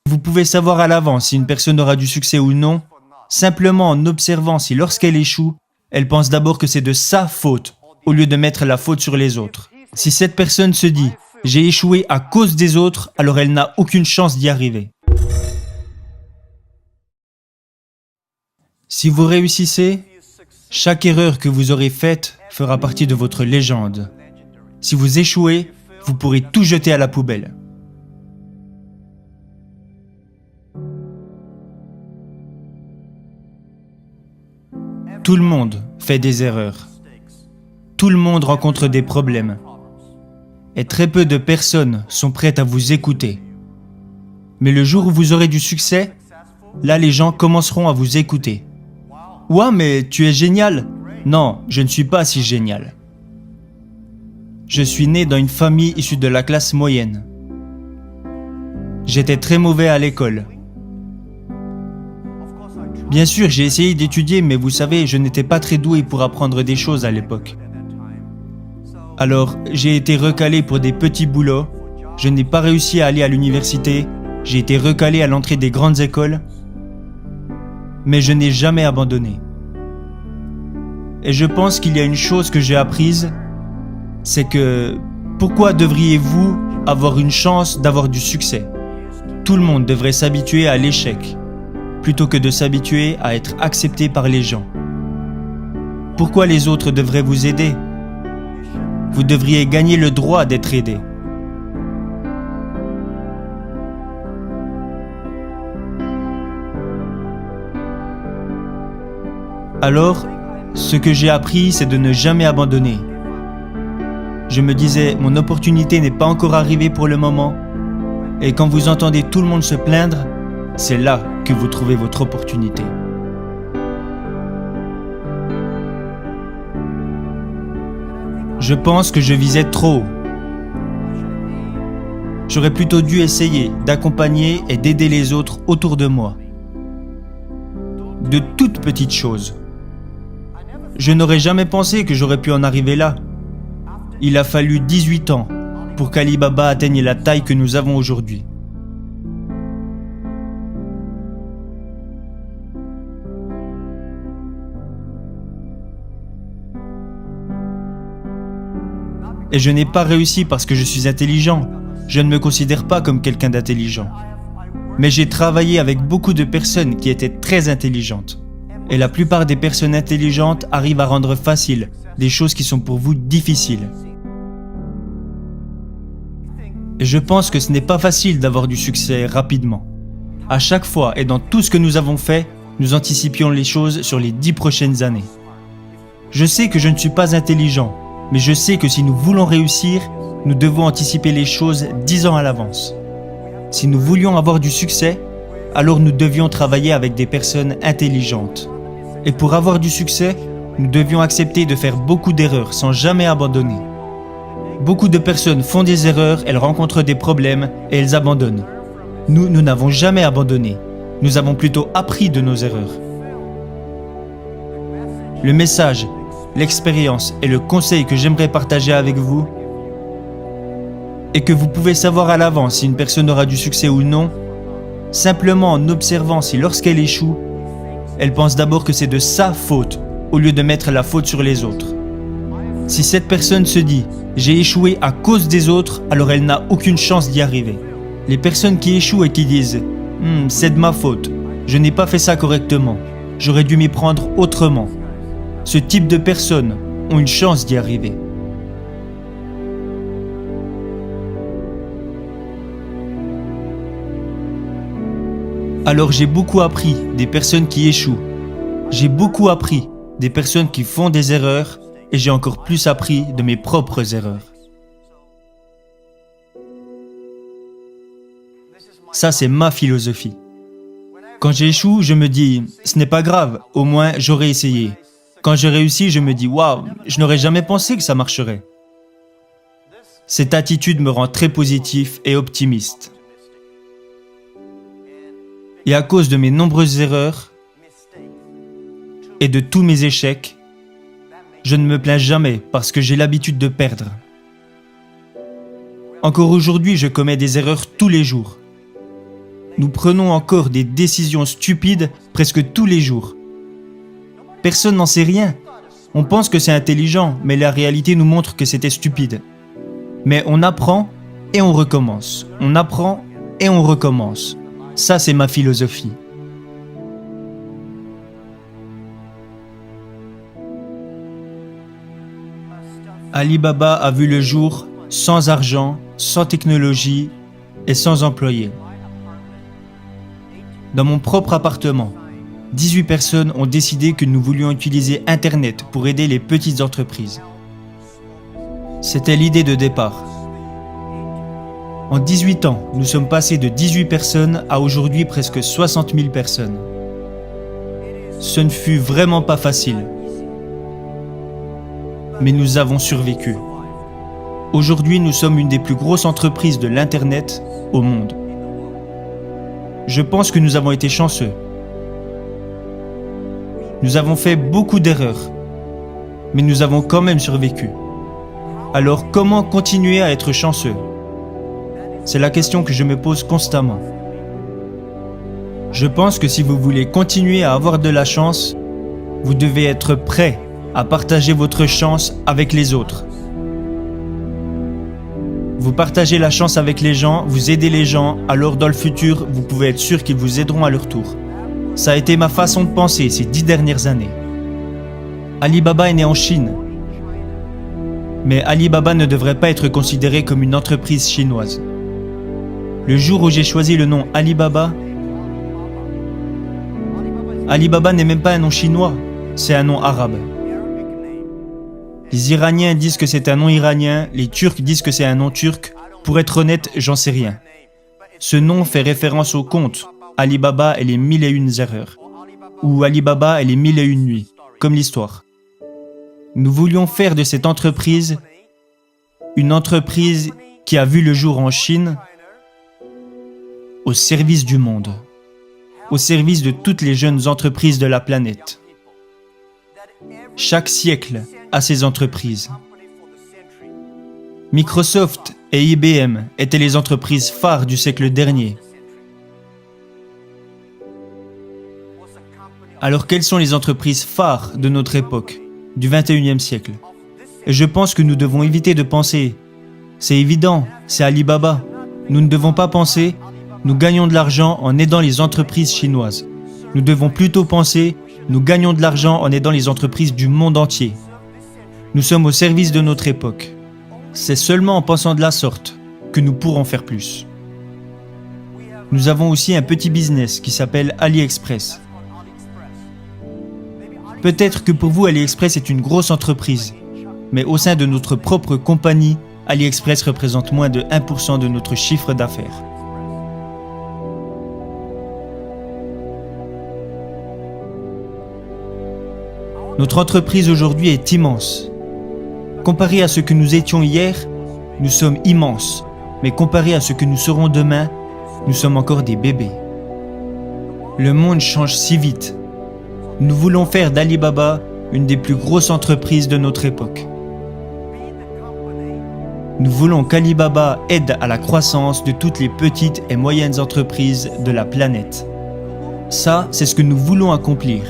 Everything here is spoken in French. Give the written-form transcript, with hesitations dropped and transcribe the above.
Vous pouvez savoir à l'avance si une personne aura du succès ou non, simplement en observant si lorsqu'elle échoue, elle pense d'abord que c'est de sa faute, au lieu de mettre la faute sur les autres. Si cette personne se dit « j'ai échoué à cause des autres », alors elle n'a aucune chance d'y arriver. Si vous réussissez, chaque erreur que vous aurez faite fera partie de votre légende. Si vous échouez, vous pourrez tout jeter à la poubelle. Tout le monde fait des erreurs. Tout le monde rencontre des problèmes. Et très peu de personnes sont prêtes à vous écouter. Mais le jour où vous aurez du succès, là les gens commenceront à vous écouter. « Ouah, mais tu es génial !» Non, je ne suis pas si génial. Je suis né dans une famille issue de la classe moyenne. J'étais très mauvais à l'école. Bien sûr, j'ai essayé d'étudier, mais vous savez, je n'étais pas très doué pour apprendre des choses à l'époque. Alors, j'ai été recalé pour des petits boulots, je n'ai pas réussi à aller à l'université, j'ai été recalé à l'entrée des grandes écoles, mais je n'ai jamais abandonné. Et je pense qu'il y a une chose que j'ai apprise, c'est que pourquoi devriez-vous avoir une chance d'avoir du succès? Tout le monde devrait s'habituer à l'échec, plutôt que de s'habituer à être accepté par les gens. Pourquoi les autres devraient vous aider? Vous devriez gagner le droit d'être aidé. Alors, ce que j'ai appris, c'est de ne jamais abandonner. Je me disais, mon opportunité n'est pas encore arrivée pour le moment. Et quand vous entendez tout le monde se plaindre, c'est là que vous trouvez votre opportunité. Je pense que je visais trop haut. J'aurais plutôt dû essayer d'accompagner et d'aider les autres autour de moi. De toutes petites choses. Je n'aurais jamais pensé que j'aurais pu en arriver là. Il a fallu 18 ans pour qu'Ali Baba atteigne la taille que nous avons aujourd'hui. Et je n'ai pas réussi parce que je suis intelligent. Je ne me considère pas comme quelqu'un d'intelligent. Mais j'ai travaillé avec beaucoup de personnes qui étaient très intelligentes. Et la plupart des personnes intelligentes arrivent à rendre facile des choses qui sont pour vous difficiles. Et je pense que ce n'est pas facile d'avoir du succès rapidement. À chaque fois et dans tout ce que nous avons fait, nous anticipions les choses sur les 10 prochaines années. Je sais que je ne suis pas intelligent, mais je sais que si nous voulons réussir, nous devons anticiper les choses 10 ans à l'avance. Si nous voulions avoir du succès, alors nous devions travailler avec des personnes intelligentes. Et pour avoir du succès, nous devions accepter de faire beaucoup d'erreurs sans jamais abandonner. Beaucoup de personnes font des erreurs, elles rencontrent des problèmes et elles abandonnent. Nous n'avons jamais abandonné. Nous avons plutôt appris de nos erreurs. Le message, l'expérience et le conseil que j'aimerais partager avec vous est que vous pouvez savoir à l'avance si une personne aura du succès ou non, simplement en observant si lorsqu'elle échoue, elle pense d'abord que c'est de sa faute, au lieu de mettre la faute sur les autres. Si cette personne se dit « j'ai échoué à cause des autres », alors elle n'a aucune chance d'y arriver. Les personnes qui échouent et qui disent « c'est de ma faute, je n'ai pas fait ça correctement, j'aurais dû m'y prendre autrement », ce type de personnes ont une chance d'y arriver. Alors j'ai beaucoup appris des personnes qui échouent. J'ai beaucoup appris des personnes qui font des erreurs et j'ai encore plus appris de mes propres erreurs. Ça, c'est ma philosophie. Quand j'échoue, je me dis « ce n'est pas grave, au moins j'aurais essayé ». Quand je réussis, je me dis « waouh, je n'aurais jamais pensé que ça marcherait ». Cette attitude me rend très positif et optimiste. Et à cause de mes nombreuses erreurs et de tous mes échecs, je ne me plains jamais parce que j'ai l'habitude de perdre. Encore aujourd'hui, je commets des erreurs tous les jours. nous prenons encore des décisions stupides presque tous les jours. Personne n'en sait rien. On pense que c'est intelligent, mais la réalité nous montre que c'était stupide. Mais on apprend et on recommence. On apprend et on recommence. Ça, c'est ma philosophie. Alibaba a vu le jour sans argent, sans technologie et sans employés. Dans mon propre appartement, 18 personnes ont décidé que nous voulions utiliser Internet pour aider les petites entreprises. C'était l'idée de départ. En 18 ans, nous sommes passés de 18 personnes à aujourd'hui presque 60 000 personnes. Ce ne fut vraiment pas facile. Mais nous avons survécu. Aujourd'hui, nous sommes une des plus grosses entreprises de l'Internet au monde. Je pense que nous avons été chanceux. Nous avons fait beaucoup d'erreurs, mais nous avons quand même survécu. Alors comment continuer à être chanceux? C'est la question que je me pose constamment. Je pense que si vous voulez continuer à avoir de la chance, vous devez être prêt à partager votre chance avec les autres. Vous partagez la chance avec les gens, vous aidez les gens, alors dans le futur, vous pouvez être sûr qu'ils vous aideront à leur tour. Ça a été ma façon de penser ces 10 dernières années. Alibaba est né en Chine. Mais Alibaba ne devrait pas être considéré comme une entreprise chinoise. Le jour où j'ai choisi le nom Alibaba, Alibaba n'est même pas un nom chinois, c'est un nom arabe. Les Iraniens disent que c'est un nom iranien, les Turcs disent que c'est un nom turc. Pour être honnête, j'en sais rien. Ce nom fait référence au conte Alibaba et les 1001 erreurs, ou Alibaba et les 1001 nuits, comme l'histoire. Nous voulions faire de cette entreprise une entreprise qui a vu le jour en Chine au service du monde, au service de toutes les jeunes entreprises de la planète. Chaque siècle a ses entreprises. Microsoft et IBM étaient les entreprises phares du siècle dernier. Alors quelles sont les entreprises phares de notre époque, du 21e siècle? Et je pense que nous devons éviter de penser « c'est évident, c'est Alibaba ». Nous ne devons pas penser « nous gagnons de l'argent en aidant les entreprises chinoises ». Nous devons plutôt penser « nous gagnons de l'argent en aidant les entreprises du monde entier ». Nous sommes au service de notre époque. C'est seulement en pensant de la sorte que nous pourrons faire plus. Nous avons aussi un petit business qui s'appelle AliExpress. Peut-être que pour vous, AliExpress est une grosse entreprise, mais au sein de notre propre compagnie, AliExpress représente moins de 1% de notre chiffre d'affaires. Notre entreprise aujourd'hui est immense. Comparé à ce que nous étions hier, nous sommes immenses, mais comparé à ce que nous serons demain, nous sommes encore des bébés. Le monde change si vite. Nous voulons faire d'Alibaba une des plus grosses entreprises de notre époque. Nous voulons qu'Alibaba aide à la croissance de toutes les petites et moyennes entreprises de la planète. Ça, c'est ce que nous voulons accomplir.